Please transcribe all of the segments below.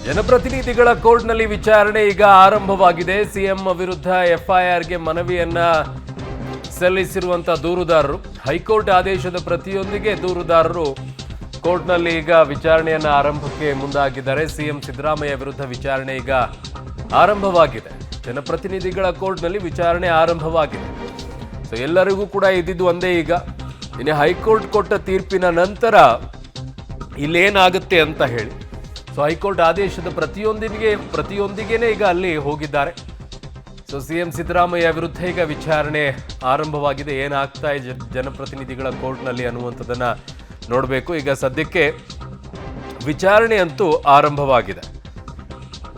ಜನಪ್ರತಿನಿಧಿಗಳ ಕೋರ್ಟ್ನಲ್ಲಿ ವಿಚಾರಣೆ ಈಗ ಆರಂಭವಾಗಿದೆ. ಸಿಎಂ ವಿರುದ್ಧ ಎಫ್ಐಆರ್ಗೆ ಮನವಿಯನ್ನ ಸಲ್ಲಿಸಿರುವಂತಹ ದೂರುದಾರರು ಹೈಕೋರ್ಟ್ ಆದೇಶದ ಪ್ರತಿಯೊಂದಿಗೆ ದೂರುದಾರರು ಕೋರ್ಟ್ನಲ್ಲಿ ಈಗ ವಿಚಾರಣೆಯನ್ನ ಆರಂಭಕ್ಕೆ ಮುಂದಾಗಿದ್ದಾರೆ. ಸಿಎಂ ಸಿದ್ದರಾಮಯ್ಯ ವಿರುದ್ಧ ವಿಚಾರಣೆ ಈಗ ಆರಂಭವಾಗಿದೆ. ಜನಪ್ರತಿನಿಧಿಗಳ ಕೋರ್ಟ್ನಲ್ಲಿ ವಿಚಾರಣೆ ಆರಂಭವಾಗಿದೆ. ಸೊ ಎಲ್ಲರಿಗೂ ಕೂಡ ಇದ್ದಿದ್ದು ಒಂದೇ, ಈಗ ಇನ್ನು ಹೈಕೋರ್ಟ್ ಕೊಟ್ಟ ತೀರ್ಪಿನ ನಂತರ ಇಲ್ಲೇನಾಗುತ್ತೆ ಅಂತ ಹೇಳಿ. ಸೊ ಹೈಕೋರ್ಟ್ ಆದೇಶದ ಪ್ರತಿಯೊಂದಿಗೇನೆ ಈಗ ಅಲ್ಲಿ ಹೋಗಿದ್ದಾರೆ. ಸೊ ಸಿಎಂ ಸಿದ್ದರಾಮಯ್ಯ ವಿರುದ್ಧ ಈಗ ವಿಚಾರಣೆ ಆರಂಭವಾಗಿದೆ. ಏನಾಗ್ತಾ ಇದೆ ಜನಪ್ರತಿನಿಧಿಗಳ ಕೋರ್ಟ್ನಲ್ಲಿ ಅನ್ನುವಂಥದ್ದನ್ನ ನೋಡಬೇಕು. ಈಗ ಸದ್ಯಕ್ಕೆ ವಿಚಾರಣೆ ಅಂತೂ ಆರಂಭವಾಗಿದೆ.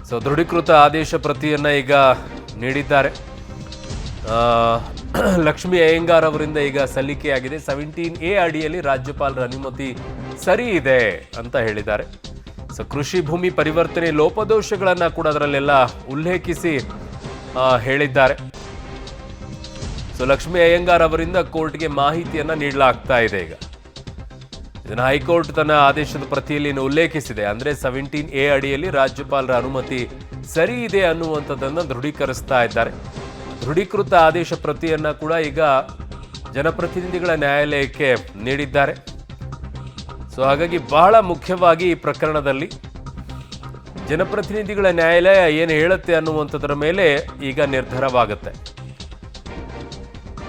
ಸೊ ದೃಢೀಕೃತ ಆದೇಶ ಪ್ರತಿಯನ್ನ ಈಗ ನೀಡಿದ್ದಾರೆ. ಲಕ್ಷ್ಮೀ ಅಯ್ಯಂಗಾರ್ ಅವರಿಂದ ಈಗ ಸಲ್ಲಿಕೆಯಾಗಿದೆ. 17A ಅಡಿಯಲ್ಲಿ ರಾಜ್ಯಪಾಲರ ಅನುಮತಿ ಸರಿ ಇದೆ ಅಂತ ಹೇಳಿದ್ದಾರೆ. ಸೊ ಕೃಷಿ ಭೂಮಿ ಪರಿವರ್ತನೆ ಲೋಪದೋಷಗಳನ್ನ ಕೂಡ ಅದರಲ್ಲೆಲ್ಲ ಉಲ್ಲೇಖಿಸಿ ಹೇಳಿದ್ದಾರೆ. ಸೊ ಲಕ್ಷ್ಮೀ ಅಯ್ಯಂಗಾರ್ ಅವರಿಂದ ಕೋರ್ಟ್ಗೆ ಮಾಹಿತಿಯನ್ನ ನೀಡಲಾಗ್ತಾ ಇದೆ. ಈಗ ಇದನ್ನು ಹೈಕೋರ್ಟ್ ತನ್ನ ಆದೇಶದ ಪ್ರತಿಯಲ್ಲಿ ಉಲ್ಲೇಖಿಸಿದೆ. ಅಂದ್ರೆ 17A ಅಡಿಯಲ್ಲಿ ರಾಜ್ಯಪಾಲರ ಅನುಮತಿ ಸರಿ ಇದೆ ಅನ್ನುವಂಥದ್ದನ್ನು ದೃಢೀಕರಿಸ್ತಾ ಇದ್ದಾರೆ. ದೃಢೀಕೃತ ಆದೇಶ ಪ್ರತಿಯನ್ನ ಕೂಡ ಈಗ ಜನಪ್ರತಿನಿಧಿಗಳ ನ್ಯಾಯಾಲಯಕ್ಕೆ ನೀಡಿದ್ದಾರೆ. ಸೊ ಹಾಗಾಗಿ ಬಹಳ ಮುಖ್ಯವಾಗಿ ಈ ಪ್ರಕರಣದಲ್ಲಿ ಜನಪ್ರತಿನಿಧಿಗಳ ನ್ಯಾಯಾಲಯ ಏನು ಹೇಳುತ್ತೆ ಅನ್ನುವಂಥದ್ರ ಮೇಲೆ ಈಗ ನಿರ್ಧಾರವಾಗುತ್ತೆ.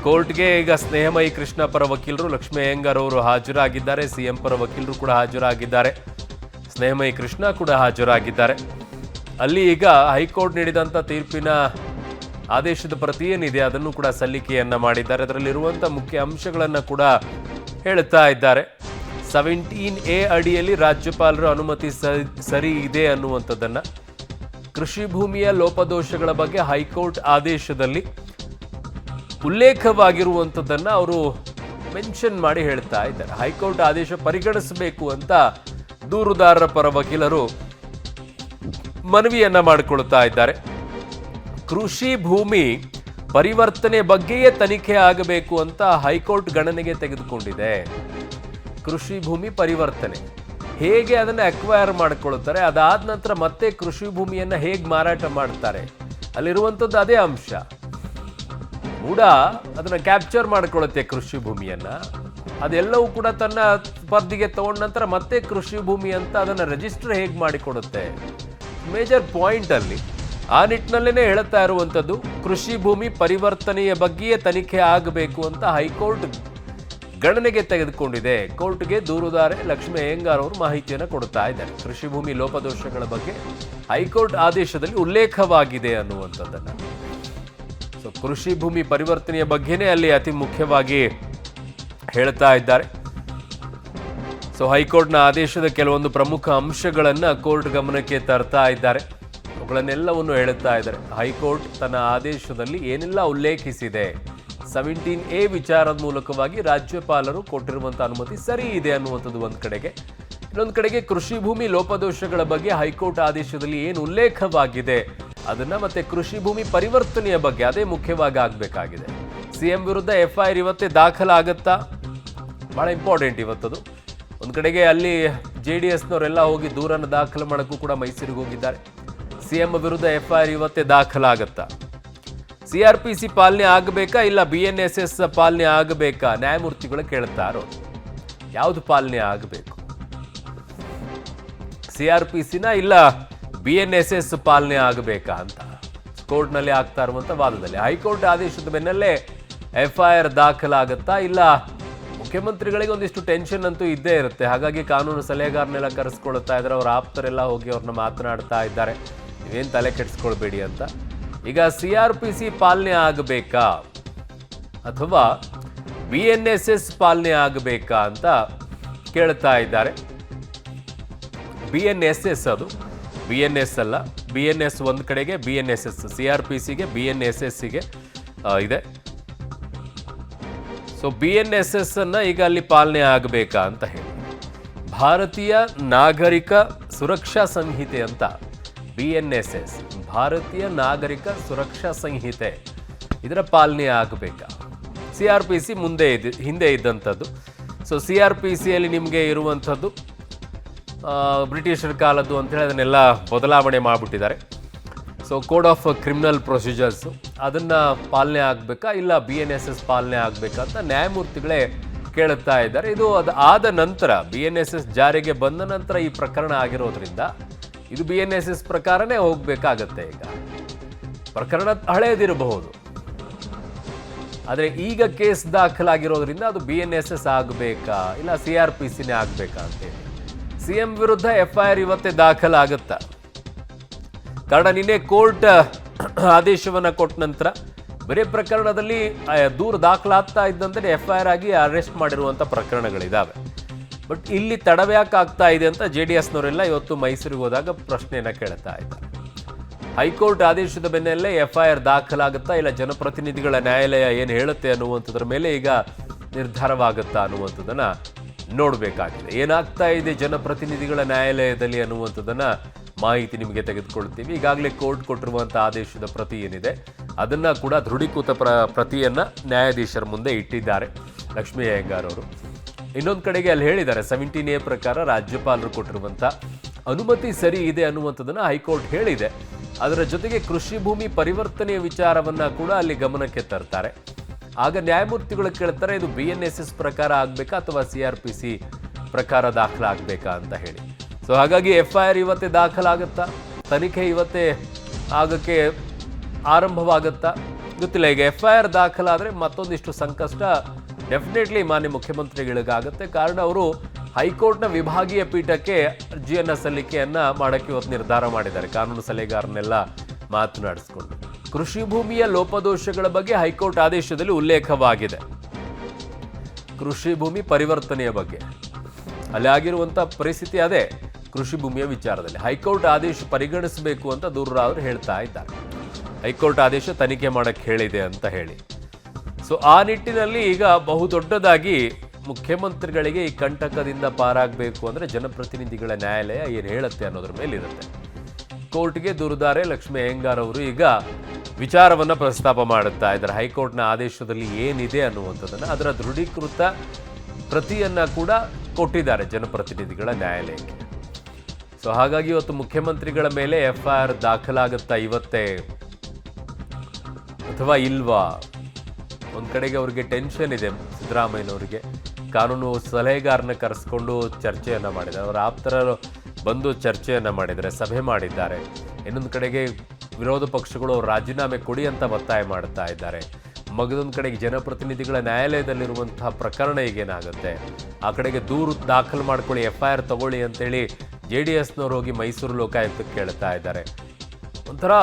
ಕೋರ್ಟ್ಗೆ ಈಗ ಸ್ನೇಹಮಯಿ ಕೃಷ್ಣ ಪರ ವಕೀಲರು ಲಕ್ಷ್ಮೀ ಅಯ್ಯಂಗಾರ್ ಅವರು ಹಾಜರಾಗಿದ್ದಾರೆ. ಸಿಎಂ ಪರ ವಕೀಲರು ಕೂಡ ಹಾಜರಾಗಿದ್ದಾರೆ. ಸ್ನೇಹಮಯಿ ಕೃಷ್ಣ ಕೂಡ ಹಾಜರಾಗಿದ್ದಾರೆ. ಅಲ್ಲಿ ಈಗ ಹೈಕೋರ್ಟ್ ನೀಡಿದಂಥ ತೀರ್ಪಿನ ಆದೇಶದ ಪ್ರತಿ ಏನಿದೆ ಅದನ್ನು ಕೂಡ ಸಲ್ಲಿಕೆಯನ್ನ ಮಾಡಿದ್ದಾರೆ. ಅದರಲ್ಲಿರುವಂಥ ಮುಖ್ಯ ಅಂಶಗಳನ್ನು ಕೂಡ ಹೇಳ್ತಾ ಇದ್ದಾರೆ. 17A ಅಡಿಯಲ್ಲಿ ರಾಜ್ಯಪಾಲರ ಅನುಮತಿ ಸರಿ ಇದೆ ಅನ್ನುವಂಥದ್ದನ್ನ, ಕೃಷಿ ಭೂಮಿಯ ಲೋಪದೋಷಗಳ ಬಗ್ಗೆ ಹೈಕೋರ್ಟ್ ಆದೇಶದಲ್ಲಿ ಉಲ್ಲೇಖವಾಗಿರುವಂಥದ್ದನ್ನ ಅವರು ಮೆನ್ಷನ್ ಮಾಡಿ ಹೇಳ್ತಾ ಇದ್ದಾರೆ. ಹೈಕೋರ್ಟ್ ಆದೇಶ ಪರಿಗಣಿಸಬೇಕು ಅಂತ ದೂರುದಾರರ ಪರ ವಕೀಲರು ಮನವಿಯನ್ನ ಮಾಡಿಕೊಳ್ತಾ ಇದ್ದಾರೆ. ಕೃಷಿ ಭೂಮಿ ಪರಿವರ್ತನೆ ಬಗ್ಗೆಯೇ ತನಿಖೆ ಆಗಬೇಕು ಅಂತ ಹೈಕೋರ್ಟ್ ಗಣನೆಗೆ ತೆಗೆದುಕೊಂಡಿದೆ. ಕೃಷಿ ಭೂಮಿ ಪರಿವರ್ತನೆ ಹೇಗೆ ಅದನ್ನು ಅಕ್ವೈರ್ ಮಾಡಿಕೊಳ್ತಾರೆ, ಅದಾದ ನಂತರ ಮತ್ತೆ ಕೃಷಿ ಭೂಮಿಯನ್ನ ಹೇಗೆ ಮಾರಾಟ ಮಾಡ್ತಾರೆ, ಅಲ್ಲಿರುವಂಥದ್ದು ಅದೇ ಅಂಶ. ಮೂಡ ಅದನ್ನ ಕ್ಯಾಪ್ಚರ್ ಮಾಡಿಕೊಳ್ಳುತ್ತೆ ಕೃಷಿ ಭೂಮಿಯನ್ನ, ಅದೆಲ್ಲವೂ ಕೂಡ ತನ್ನ ಸ್ಪರ್ಧೆಗೆ ತಗೊಂಡ ನಂತರ ಮತ್ತೆ ಕೃಷಿ ಭೂಮಿ ಅಂತ ಅದನ್ನ ರಿಜಿಸ್ಟರ್ ಹೇಗೆ ಮಾಡಿಕೊಡುತ್ತೆ. ಮೇಜರ್ ಪಾಯಿಂಟ್ ಅಲ್ಲಿ ಆ ನಿಟ್ಟಿನಲ್ಲೇನೆ ಹೇಳ್ತಾ ಇರುವಂಥದ್ದು ಕೃಷಿ ಭೂಮಿ ಪರಿವರ್ತನೆಯ ಬಗ್ಗೆಯೇ ತನಿಖೆ ಆಗಬೇಕು ಅಂತ ಹೈಕೋರ್ಟ್ ಗಣನೆಗೆ ತೆಗೆದುಕೊಂಡಿದೆ. ಕೋರ್ಟ್ಗೆ ದೂರುದಾರೆ ಲಕ್ಷ್ಮೀ ಅಯ್ಯಂಗಾರ್ ಅವರು ಮಾಹಿತಿಯನ್ನು ಕೊಡ್ತಾ ಇದ್ದಾರೆ. ಕೃಷಿ ಭೂಮಿ ಲೋಪದೋಷಗಳ ಬಗ್ಗೆ ಹೈಕೋರ್ಟ್ ಆದೇಶದಲ್ಲಿ ಉಲ್ಲೇಖವಾಗಿದೆ ಅನ್ನುವಂಥದ್ದನ್ನ. ಸೊ ಕೃಷಿ ಭೂಮಿ ಪರಿವರ್ತನೆಯ ಬಗ್ಗೆನೇ ಅಲ್ಲಿ ಅತಿ ಮುಖ್ಯವಾಗಿ ಹೇಳ್ತಾ ಇದ್ದಾರೆ. ಸೊ ಹೈಕೋರ್ಟ್ನ ಆದೇಶದ ಕೆಲವೊಂದು ಪ್ರಮುಖ ಅಂಶಗಳನ್ನ ಕೋರ್ಟ್ ಗಮನಕ್ಕೆ ತರ್ತಾ ಇದ್ದಾರೆ. ಅವುಗಳನ್ನೆಲ್ಲವನ್ನು ಹೇಳುತ್ತಾ ಇದ್ದಾರೆ. ಹೈಕೋರ್ಟ್ ತನ್ನ ಆದೇಶದಲ್ಲಿ ಏನೆಲ್ಲ ಉಲ್ಲೇಖಿಸಿದೆ, 17A ವಿಚಾರದ ಮೂಲಕವಾಗಿ ರಾಜ್ಯಪಾಲರು ಕೊಟ್ಟಿರುವಂತಹ ಅನುಮತಿ ಸರಿ ಇದೆ ಅನ್ನುವಂಥದ್ದು ಒಂದು ಕಡೆಗೆ. ಇನ್ನೊಂದು ಕಡೆಗೆ ಕೃಷಿ ಭೂಮಿ ಲೋಪದೋಷಗಳ ಬಗ್ಗೆ ಹೈಕೋರ್ಟ್ ಆದೇಶದಲ್ಲಿ ಏನು ಉಲ್ಲೇಖವಾಗಿದೆ ಅದನ್ನ, ಮತ್ತೆ ಕೃಷಿ ಭೂಮಿ ಪರಿವರ್ತನೆಯ ಬಗ್ಗೆ ಅದೇ ಮುಖ್ಯವಾಗಿ ಆಗಬೇಕಾಗಿದೆ. ಸಿಎಂ ವಿರುದ್ಧ FIR ಇವತ್ತೇ ದಾಖಲಾಗತ್ತಾ, ಬಹಳ ಇಂಪಾರ್ಟೆಂಟ್ ಇವತ್ತದು. ಒಂದು ಕಡೆಗೆ ಅಲ್ಲಿ JDSನವರೆಲ್ಲ ಹೋಗಿ ದೂರನ್ನು ದಾಖಲು ಮಾಡೋಕ್ಕೂ ಕೂಡ ಮೈಸೂರಿಗೆ ಹೋಗಿದ್ದಾರೆ. ಸಿಎಂ ವಿರುದ್ಧ FIR ಇವತ್ತೇ ದಾಖಲಾಗತ್ತಾ, CRPC ಪಾಲನೆ ಆಗಬೇಕಾ ಇಲ್ಲ BNSS ಪಾಲನೆ ಆಗಬೇಕಾ, ನ್ಯಾಯಮೂರ್ತಿಗಳು ಕೇಳ್ತಾರೋ. ಯಾವುದು ಪಾಲನೆ ಆಗಬೇಕು, CRPCನ ಇಲ್ಲ BNSS ಪಾಲನೆ ಆಗಬೇಕಾ ಅಂತ ಕೋರ್ಟ್ನಲ್ಲಿ ಆಗ್ತಾ ಇರುವಂತ ವಾದದಲ್ಲಿ ಹೈಕೋರ್ಟ್ ಆದೇಶದ ಬೆನ್ನಲ್ಲೇ FIR ದಾಖಲಾಗತ್ತಾ, ಇಲ್ಲ ಮುಖ್ಯಮಂತ್ರಿಗಳಿಗೆ ಒಂದಿಷ್ಟು ಟೆನ್ಷನ್ ಅಂತೂ ಇದ್ದೇ ಇರುತ್ತೆ. ಹಾಗಾಗಿ ಕಾನೂನು ಸಲಹೆಗಾರನೆಲ್ಲ ಕರೆಸ್ಕೊಳ್ತಾ ಇದ್ದಾರೆ. ಅವ್ರ ಆಪ್ತರೆಲ್ಲ ಹೋಗಿ ಅವ್ರನ್ನ ಮಾತನಾಡ್ತಾ ಇದ್ದಾರೆ, ನೀವೇನು ತಲೆ ಕೆಡಿಸ್ಕೊಳ್ಬೇಡಿ ಅಂತ. ಈಗ CRPC ಪಾಲನೆ ಆಗಬೇಕಾ ಅಥವಾ BNSS ಪಾಲನೆ ಆಗಬೇಕಾ ಅಂತ ಕೇಳ್ತಾ ಇದ್ದಾರೆ. BNSS ಅದು BNS ಅಲ್ಲ, BNS ಒಂದು ಕಡೆಗೆ, BNSS CRPCಗೆ BNSSಗೆ ಇದೆ. ಸೊ BNSS ಅನ್ನ ಈಗ ಅಲ್ಲಿ ಪಾಲನೆ ಆಗಬೇಕಾ ಅಂತ ಹೇಳಿ ಭಾರತೀಯ ನಾಗರಿಕ ಸುರಕ್ಷಾ ಸಂಹಿತೆ ಅಂತ BNSS, ಭಾರತೀಯ ನಾಗರಿಕ ಸುರಕ್ಷಾ ಸಂಹಿತೆ, ಇದರ ಪಾಲನೆ ಆಗಬೇಕಾ. CRPC ಹಿಂದೆ ಇದ್ದಂಥದ್ದು. ಸೊ CRPCಯಲ್ಲಿ ನಿಮಗೆ ಇರುವಂಥದ್ದು ಬ್ರಿಟಿಷರ ಕಾಲದ್ದು ಅಂತೇಳಿ ಅದನ್ನೆಲ್ಲ ಬದಲಾವಣೆ ಮಾಡಿಬಿಟ್ಟಿದ್ದಾರೆ. So code of criminal procedures ಅದನ್ನು ಪಾಲನೆ ಆಗಬೇಕಾ ಇಲ್ಲ BNSS ಪಾಲನೆ ಆಗಬೇಕಾ ಅಂತ ನ್ಯಾಯಮೂರ್ತಿಗಳೇ ಕೇಳುತ್ತಾ ಇದ್ದಾರೆ. ಇದು ಆದ ನಂತರ BNSS ಜಾರಿಗೆ ಬಂದ ನಂತರ ಈ ಪ್ರಕರಣ ಆಗಿರೋದ್ರಿಂದ ಇದು BNSS ಪ್ರಕಾರನೇ ಹೋಗಬೇಕಾಗತ್ತೆ. ಈಗ ಪ್ರಕರಣ ಹಳೇದಿರಬಹುದು, ಆದರೆ ಈಗ ಕೇಸ್ ದಾಖಲಾಗಿರೋದ್ರಿಂದ ಅದು BNSS ಆಗಬೇಕಾ ಇಲ್ಲ CRPCನೇ ಆಗಬೇಕಾ ಅಂತೇಳಿ CM ವಿರುದ್ಧ FIR ಇವತ್ತೇ ದಾಖಲಾಗುತ್ತಾ? ಕಾರಣ ನಿನ್ನೆ ಕೋರ್ಟ್ ಆದೇಶವನ್ನು ಕೊಟ್ಟ ನಂತರ ಬೇರೆ ಪ್ರಕರಣದಲ್ಲಿ ದೂರು ದಾಖಲಾಗ್ತಾ ಇದ್ದಂತೆ FIR ಆಗಿ ಅರೆಸ್ಟ್ ಮಾಡಿರುವಂಥ ಪ್ರಕರಣಗಳಿದ್ದಾವೆ. ಬಟ್ ಇಲ್ಲಿ ತಡವ್ಯಾಕೆ ಆಗ್ತಾ ಇದೆ ಅಂತ JDSನವರೆಲ್ಲ ಇವತ್ತು ಮೈಸೂರಿಗೆ ಹೋದಾಗ ಪ್ರಶ್ನೆಯನ್ನು ಕೇಳ್ತಾ ಇದ್ದಾರೆ. ಹೈಕೋರ್ಟ್ ಆದೇಶದ ಬೆನ್ನಲ್ಲೇ FIR ದಾಖಲಾಗುತ್ತಾ ಇಲ್ಲ ಜನಪ್ರತಿನಿಧಿಗಳ ನ್ಯಾಯಾಲಯ ಏನು ಹೇಳುತ್ತೆ ಅನ್ನುವಂಥದ್ರ ಮೇಲೆ ಈಗ ನಿರ್ಧಾರವಾಗುತ್ತಾ ಅನ್ನುವಂಥದ್ದನ್ನು ನೋಡಬೇಕಾಗಿದೆ. ಏನಾಗ್ತಾ ಇದೆ ಜನಪ್ರತಿನಿಧಿಗಳ ನ್ಯಾಯಾಲಯದಲ್ಲಿ ಅನ್ನುವಂಥದ್ದನ್ನು ಮಾಹಿತಿ ನಿಮಗೆ ತೆಗೆದುಕೊಳ್ತೀವಿ. ಈಗಾಗಲೇ ಕೋರ್ಟ್ ಕೊಟ್ಟಿರುವಂಥ ಆದೇಶದ ಪ್ರತಿ ಏನಿದೆ ಅದನ್ನು ಕೂಡ ದೃಢೀಕೃತ ಪ್ರತಿಯನ್ನು ನ್ಯಾಯಾಧೀಶರ ಮುಂದೆ ಇಟ್ಟಿದ್ದಾರೆ ಲಕ್ಷ್ಮೀ ಅಯ್ಯಂಗಾರ್ ಅವರು. ಇನ್ನೊಂದು ಕಡೆಗೆ ಅಲ್ಲಿ ಹೇಳಿದ್ದಾರೆ 17A ಪ್ರಕಾರ ರಾಜ್ಯಪಾಲರು ಕೊಟ್ಟಿರುವಂಥ ಅನುಮತಿ ಸರಿ ಇದೆ ಅನ್ನುವಂಥದ್ದನ್ನು ಹೈಕೋರ್ಟ್ ಹೇಳಿದೆ. ಅದರ ಜೊತೆಗೆ ಕೃಷಿ ಭೂಮಿ ಪರಿವರ್ತನೆಯ ವಿಚಾರವನ್ನು ಕೂಡ ಅಲ್ಲಿ ಗಮನಕ್ಕೆ ತರ್ತಾರೆ. ಆಗ ನ್ಯಾಯಮೂರ್ತಿಗಳು ಕೇಳ್ತಾರೆ ಇದು BNSS ಪ್ರಕಾರ ಆಗಬೇಕಾ ಅಥವಾ CRPC ಪ್ರಕಾರ ದಾಖಲಾಗಬೇಕಾ ಅಂತ ಹೇಳಿ. ಸೊ ಹಾಗಾಗಿ FIR ಇವತ್ತೇ ದಾಖಲಾಗುತ್ತಾ, ತನಿಖೆ ಇವತ್ತೇ ಆಗಕ್ಕೆ ಆರಂಭವಾಗುತ್ತಾ ಗೊತ್ತಿಲ್ಲ. ಈಗ FIR ದಾಖಲಾದರೆ ಮತ್ತೊಂದಿಷ್ಟು ಸಂಕಷ್ಟ ಡೆಫಿನೆಟ್ಲಿ ಮಾನ್ಯ ಮುಖ್ಯಮಂತ್ರಿಗಳಿಗಾಗುತ್ತೆ. ಕಾರಣ ಅವರು ಹೈಕೋರ್ಟ್ನ ವಿಭಾಗೀಯ ಪೀಠಕ್ಕೆ ಅರ್ಜಿಯನ್ನು ಸಲ್ಲಿಕೆಯನ್ನು ಮಾಡೋಕ್ಕೆ ಇವತ್ತು ನಿರ್ಧಾರ ಮಾಡಿದ್ದಾರೆ. ಕಾನೂನು ಸಲಹೆಗಾರನ್ನೆಲ್ಲ ಮಾತನಾಡಿಸ್ಕೊಂಡು ಕೃಷಿ ಭೂಮಿಯ ಲೋಪದೋಷಗಳ ಬಗ್ಗೆ ಹೈಕೋರ್ಟ್ ಆದೇಶದಲ್ಲಿ ಉಲ್ಲೇಖವಾಗಿದೆ. ಕೃಷಿ ಭೂಮಿ ಪರಿವರ್ತನೆಯ ಬಗ್ಗೆ ಅಲ್ಲಿ ಆಗಿರುವಂಥ ಪರಿಸ್ಥಿತಿ ಅದೇ. ಕೃಷಿ ಭೂಮಿಯ ವಿಚಾರದಲ್ಲಿ ಹೈಕೋರ್ಟ್ ಆದೇಶ ಪರಿಗಣಿಸಬೇಕು ಅಂತ ದೂರರಾವರು ಹೇಳ್ತಾ ಇದ್ದಾರೆ. ಹೈಕೋರ್ಟ್ ಆದೇಶ ತನಿಖೆ ಮಾಡಕ್ಕೆ ಹೇಳಿದೆ ಅಂತ ಹೇಳಿ. ಸೊ ಆ ನಿಟ್ಟಿನಲ್ಲಿ ಈಗ ಬಹುದೊಡ್ಡದಾಗಿ ಮುಖ್ಯಮಂತ್ರಿಗಳಿಗೆ ಈ ಕಂಟಕದಿಂದ ಪಾರಾಗಬೇಕು ಅಂದರೆ ಜನಪ್ರತಿನಿಧಿಗಳ ನ್ಯಾಯಾಲಯ ಏನು ಹೇಳುತ್ತೆ ಅನ್ನೋದ್ರ ಮೇಲಿರುತ್ತೆ. ಕೋರ್ಟ್ಗೆ ದೂರುದಾರೆ ಲಕ್ಷ್ಮೀ ಅಯ್ಯಂಗಾರ್ ಅವರು ಈಗ ವಿಚಾರವನ್ನು ಪ್ರಸ್ತಾಪ ಮಾಡುತ್ತಾ ಇದ್ದಾರೆ. ಹೈಕೋರ್ಟ್ನ ಆದೇಶದಲ್ಲಿ ಏನಿದೆ ಅನ್ನುವಂಥದ್ದನ್ನು ಅದರ ದೃಢೀಕೃತ ಪ್ರತಿಯನ್ನು ಕೂಡ ಕೊಟ್ಟಿದ್ದಾರೆ ಜನಪ್ರತಿನಿಧಿಗಳ ನ್ಯಾಯಾಲಯಕ್ಕೆ. ಸೊ ಹಾಗಾಗಿ ಇವತ್ತು ಮುಖ್ಯಮಂತ್ರಿಗಳ ಮೇಲೆ FIR ದಾಖಲಾಗುತ್ತಾ ಇವತ್ತೇ ಅಥವಾ ಇಲ್ವಾ? ಒಂದು ಕಡೆಗೆ ಅವರಿಗೆ ಟೆನ್ಷನ್ ಇದೆ. ಸಿದ್ದರಾಮಯ್ಯನವರಿಗೆ ಕಾನೂನು ಸಲಹೆಗಾರನ ಕರೆಸ್ಕೊಂಡು ಚರ್ಚೆಯನ್ನು ಮಾಡಿದ್ದಾರೆ. ಅವರ ಆಪ್ತರು ಬಂದು ಚರ್ಚೆಯನ್ನು ಮಾಡಿದ್ದಾರೆ, ಸಭೆ ಮಾಡಿದ್ದಾರೆ. ಇನ್ನೊಂದು ಕಡೆಗೆ ವಿರೋಧ ಪಕ್ಷಗಳು ರಾಜೀನಾಮೆ ಕೊಡಿ ಅಂತ ಒತ್ತಾಯ ಮಾಡ್ತಾ ಇದ್ದಾರೆ. ಮಗದೊಂದು ಕಡೆಗೆ ಜನಪ್ರತಿನಿಧಿಗಳ ನ್ಯಾಯಾಲಯದಲ್ಲಿರುವಂತಹ ಪ್ರಕರಣ ಈಗೇನಾಗುತ್ತೆ, ಆ ಕಡೆಗೆ ದೂರು ದಾಖಲು ಮಾಡ್ಕೊಳ್ಳಿ, FIR ತಗೊಳ್ಳಿ ಅಂತೇಳಿ JDSನವ್ರು ಹೋಗಿ ಮೈಸೂರು ಲೋಕಾಯುಕ್ತಕ್ಕೆ ಕೇಳ್ತಾ ಇದ್ದಾರೆ. ಒಂಥರ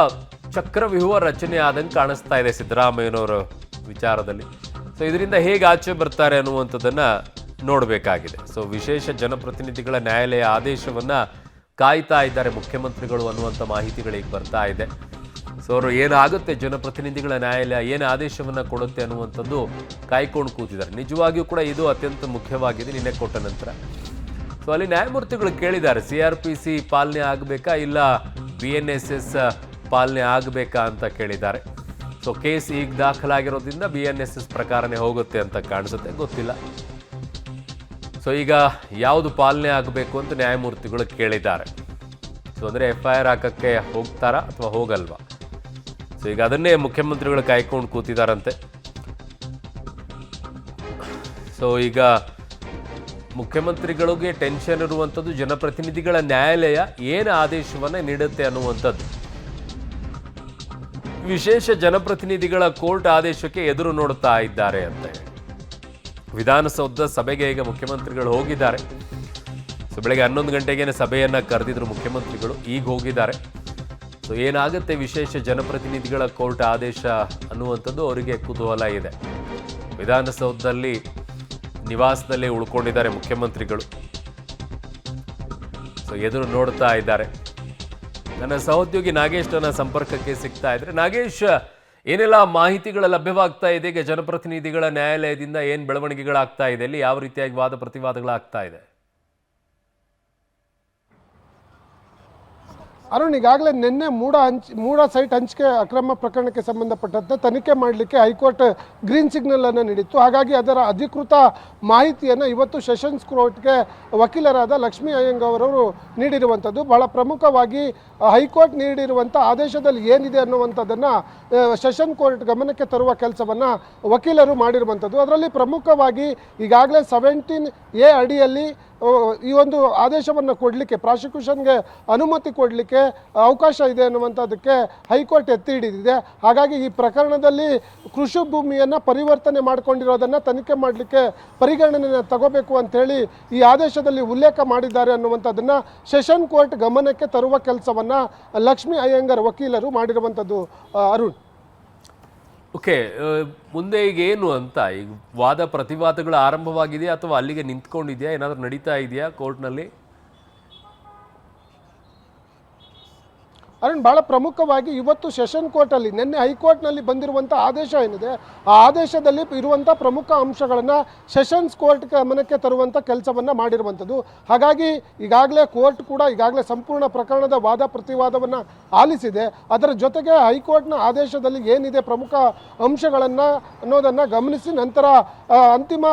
ಚಕ್ರವ್ಯೂಹ ರಚನೆ ಆದಂಗೆ ಕಾಣಿಸ್ತಾ ಇದೆ ಸಿದ್ದರಾಮಯ್ಯನವರ ವಿಚಾರದಲ್ಲಿ. ಸೊ ಇದರಿಂದ ಹೇಗೆ ಆಚೆ ಬರ್ತಾರೆ ಅನ್ನುವಂಥದ್ದನ್ನು ನೋಡಬೇಕಾಗಿದೆ. ಸೊ ವಿಶೇಷ ಜನಪ್ರತಿನಿಧಿಗಳ ನ್ಯಾಯಾಲಯ ಆದೇಶವನ್ನು ಕಾಯ್ತಾ ಇದ್ದಾರೆ ಮುಖ್ಯಮಂತ್ರಿಗಳು ಅನ್ನುವಂಥ ಮಾಹಿತಿಗಳಿಗೆ ಬರ್ತಾ ಇದೆ. ಸೊ ಅವರು ಏನಾಗುತ್ತೆ, ಜನಪ್ರತಿನಿಧಿಗಳ ನ್ಯಾಯಾಲಯ ಏನು ಆದೇಶವನ್ನು ಕೊಡುತ್ತೆ ಅನ್ನುವಂಥದ್ದು ಕಾಯ್ಕೊಂಡು ಕೂತಿದ್ದಾರೆ. ನಿಜವಾಗಿಯೂ ಕೂಡ ಇದು ಅತ್ಯಂತ ಮುಖ್ಯವಾಗಿದೆ ನಿನ್ನೆ ಕೊಟ್ಟ ನಂತರ. ಸೊ ಅಲ್ಲಿ ನ್ಯಾಯಮೂರ್ತಿಗಳು ಕೇಳಿದ್ದಾರೆ CRPC ಪಾಲನೆ ಆಗಬೇಕಾ ಇಲ್ಲ BNSS ಪಾಲನೆ ಆಗಬೇಕಾ ಅಂತ ಕೇಳಿದ್ದಾರೆ. ಸೊ ಕೇಸ್ ಈಗ ದಾಖಲಾಗಿರೋದ್ರಿಂದ BNSS ಪ್ರಕಾರನೇ ಹೋಗುತ್ತೆ ಅಂತ ಕಾಣಿಸುತ್ತೆ, ಗೊತ್ತಿಲ್ಲ. ಸೊ ಈಗ ಯಾವುದು ಪಾಲನೆ ಆಗಬೇಕು ಅಂತ ನ್ಯಾಯಮೂರ್ತಿಗಳು ಕೇಳಿದ್ದಾರೆ. ಸೊ ಅಂದರೆ FIR ಹಾಕಕ್ಕೆ ಹೋಗ್ತಾರಾ ಅಥವಾ ಹೋಗಲ್ವಾ? ಸೊ ಈಗ ಅದನ್ನೇ ಮುಖ್ಯಮಂತ್ರಿಗಳು ಕಾಯ್ಕೊಂಡು ಕೂತಿದ್ದಾರಂತೆ. ಸೊ ಈಗ ಮುಖ್ಯಮಂತ್ರಿಗಳಿಗೆ ಟೆನ್ಷನ್ ಇರುವಂಥದ್ದು ಜನಪ್ರತಿನಿಧಿಗಳ ನ್ಯಾಯಾಲಯ ಏನು ಆದೇಶವನ್ನು ನೀಡುತ್ತೆ ಅನ್ನುವಂಥದ್ದು. ವಿಶೇಷ ಜನಪ್ರತಿನಿಧಿಗಳ ಕೋರ್ಟ್ ಆದೇಶಕ್ಕೆ ಎದುರು ನೋಡ್ತಾ ಇದ್ದಾರೆ ಅಂತ ಹೇಳಿ ವಿಧಾನಸೌಧದ ಸಭೆಗೆ ಈಗ ಮುಖ್ಯಮಂತ್ರಿಗಳು ಹೋಗಿದ್ದಾರೆ. ಸೊ ಬೆಳಗ್ಗೆ 11 ಗಂಟೆಗೇನೆ ಸಭೆಯನ್ನು ಕರೆದಿದ್ರು ಮುಖ್ಯಮಂತ್ರಿಗಳು, ಈಗ ಹೋಗಿದ್ದಾರೆ. ಸೊ ಏನಾಗುತ್ತೆ ವಿಶೇಷ ಜನಪ್ರತಿನಿಧಿಗಳ ಕೋರ್ಟ್ ಆದೇಶ ಅನ್ನುವಂಥದ್ದು ಅವರಿಗೆ ಕುತೂಹಲ ಇದೆ. ವಿಧಾನಸೌಧದಲ್ಲಿ ನಿವಾಸದಲ್ಲಿ ಉಳ್ಕೊಂಡಿದ್ದಾರೆ ಮುಖ್ಯಮಂತ್ರಿಗಳು. ಸೊ ಎದುರು ನೋಡ್ತಾ ಇದ್ದಾರೆ. ನನ್ನ ಸಹೋದ್ಯೋಗಿ ನಾಗೇಶ್ ನನ್ನ ಸಂಪರ್ಕಕ್ಕೆ ಸಿಗ್ತಾ ಇದ್ರೆ. ನಾಗೇಶ್, ಏನೆಲ್ಲ ಮಾಹಿತಿಗಳ ಲಭ್ಯವಾಗ್ತಾ ಇದೆ? ಈಗ ಜನಪ್ರತಿನಿಧಿಗಳ ನ್ಯಾಯಾಲಯದಿಂದ ಏನು ಬೆಳವಣಿಗೆಗಳಾಗ್ತಾ ಇದೆ, ಇಲ್ಲಿ ಯಾವ ರೀತಿಯಾಗಿ ವಾದ ಪ್ರತಿವಾದಗಳಾಗ್ತಾ ಇದೆ? ಅರುಣ್, ಈಗಾಗಲೇ ನಿನ್ನೆ ಮೂಡ ಸೈಟ್ ಹಂಚಿಕೆ ಅಕ್ರಮ ಪ್ರಕರಣಕ್ಕೆ ಸಂಬಂಧಪಟ್ಟಂತೆ ತನಿಖೆ ಮಾಡಲಿಕ್ಕೆ ಹೈಕೋರ್ಟ್ ಗ್ರೀನ್ ಸಿಗ್ನಲ್ ಅನ್ನು ನೀಡಿತ್ತು. ಹಾಗಾಗಿ ಅದರ ಅಧಿಕೃತ ಮಾಹಿತಿಯನ್ನು ಇವತ್ತು ಸೆಷನ್ಸ್ ಕೋರ್ಟ್ಗೆ ವಕೀಲರಾದ ಲಕ್ಷ್ಮೀ ಅಯ್ಯಂಗಾರ್ ಅವರು ನೀಡಿರುವಂಥದ್ದು. ಬಹಳ ಪ್ರಮುಖವಾಗಿ ಹೈಕೋರ್ಟ್ ನೀಡಿರುವಂಥ ಆದೇಶದಲ್ಲಿ ಏನಿದೆ ಅನ್ನುವಂಥದ್ದನ್ನು ಸೆಷನ್ ಕೋರ್ಟ್ ಗಮನಕ್ಕೆ ತರುವ ಕೆಲಸವನ್ನು ವಕೀಲರು ಮಾಡಿರುವಂಥದ್ದು. ಅದರಲ್ಲಿ ಪ್ರಮುಖವಾಗಿ ಈಗಾಗಲೇ 17A ಅಡಿಯಲ್ಲಿ ಈ ಒಂದು ಆದೇಶವನ್ನು ಕೊಡಲಿಕ್ಕೆ, ಪ್ರಾಸಿಕ್ಯೂಷನ್ಗೆ ಅನುಮತಿ ಕೊಡಲಿಕ್ಕೆ ಅವಕಾಶ ಇದೆ ಅನ್ನುವಂಥದ್ದಕ್ಕೆ ಹೈಕೋರ್ಟ್ ಎತ್ತಿ ಹಿಡಿದಿದೆ. ಹಾಗಾಗಿ ಈ ಪ್ರಕರಣದಲ್ಲಿ ಕೃಷಿ ಭೂಮಿಯನ್ನು ಪರಿವರ್ತನೆ ಮಾಡಿಕೊಂಡಿರೋದನ್ನು ತನಿಖೆ ಮಾಡಲಿಕ್ಕೆ ಪರಿಗಣನೆ ತಗೋಬೇಕು ಅಂಥೇಳಿ ಈ ಆದೇಶದಲ್ಲಿ ಉಲ್ಲೇಖ ಮಾಡಿದ್ದಾರೆ ಅನ್ನುವಂಥದ್ದನ್ನು ಸೆಷನ್ ಕೋರ್ಟ್ ಗಮನಕ್ಕೆ ತರುವ ಕೆಲಸವನ್ನು ಲಕ್ಷ್ಮೀ ಅಯ್ಯಂಗಾರ್ ವಕೀಲರು ಮಾಡಿರುವಂಥದ್ದು. ಅರುಣ್, ಓಕೆ, ಮುಂದೆ ಈಗ ಏನು ಅಂತ, ಈಗ ವಾದ ಪ್ರತಿವಾದಗಳು ಆರಂಭವಾಗಿದೆಯಾ ಅಥವಾ ಅಲ್ಲಿಗೆ ನಿಂತ್ಕೊಂಡಿದೆಯಾ, ಏನಾದರೂ ನಡೀತಾ ಇದೆಯಾ ಕೋರ್ಟ್ನಲ್ಲಿ? ಅರುಣ್, ಭಾಳ ಪ್ರಮುಖವಾಗಿ ಇವತ್ತು ಸೆಷನ್ ಕೋರ್ಟಲ್ಲಿ ನಿನ್ನೆ ಹೈಕೋರ್ಟ್ನಲ್ಲಿ ಬಂದಿರುವಂಥ ಆದೇಶ ಏನಿದೆ, ಆ ಆದೇಶದಲ್ಲಿ ಇರುವಂಥ ಪ್ರಮುಖ ಅಂಶಗಳನ್ನು ಸೆಷನ್ಸ್ ಕೋರ್ಟ್ ಗಮನಕ್ಕೆ ತರುವಂಥ ಕೆಲಸವನ್ನು ಮಾಡಿರುವಂಥದ್ದು. ಹಾಗಾಗಿ ಈಗಾಗಲೇ ಕೋರ್ಟ್ ಕೂಡ ಈಗಾಗಲೇ ಸಂಪೂರ್ಣ ಪ್ರಕರಣದ ವಾದ ಪ್ರತಿವಾದವನ್ನು ಆಲಿಸಿದೆ. ಅದರ ಜೊತೆಗೆ ಹೈಕೋರ್ಟ್ನ ಆದೇಶದಲ್ಲಿ ಏನಿದೆ ಪ್ರಮುಖ ಅಂಶಗಳನ್ನು ಅನ್ನೋದನ್ನು ಗಮನಿಸಿ ನಂತರ ಅಂತಿಮ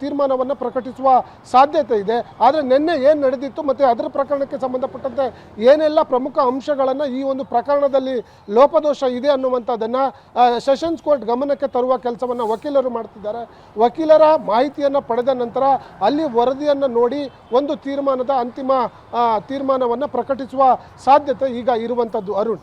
ತೀರ್ಮಾನವನ್ನು ಪ್ರಕಟಿಸುವ ಸಾಧ್ಯತೆ ಇದೆ. ಆದರೆ ನಿನ್ನೆ ಏನು ನಡೆದಿತ್ತು ಮತ್ತು ಅದರ ಪ್ರಕರಣಕ್ಕೆ ಸಂಬಂಧಪಟ್ಟಂತೆ ಏನೆಲ್ಲ ಪ್ರಮುಖ ಅಂಶಗಳನ್ನು ಈ ಒಂದು ಪ್ರಕರಣದಲ್ಲಿ ಲೋಪದೋಷ ಇದೆ ಅನ್ನುವಂಥದ್ದನ್ನು ಸೆಷನ್ಸ್ ಕೋರ್ಟ್ ಗಮನಕ್ಕೆ ತರುವ ಕೆಲಸವನ್ನು ವಕೀಲರು ಮಾಡ್ತಿದ್ದಾರೆ. ವಕೀಲರ ಮಾಹಿತಿಯನ್ನು ಪಡೆದ ನಂತರ ಅಲ್ಲಿ ವರದಿಯನ್ನು ನೋಡಿ ಒಂದು ಅಂತಿಮ ತೀರ್ಮಾನವನ್ನು ಪ್ರಕಟಿಸುವ ಸಾಧ್ಯತೆ ಈಗ ಇರುವಂಥದ್ದು. ಅರುಣ್.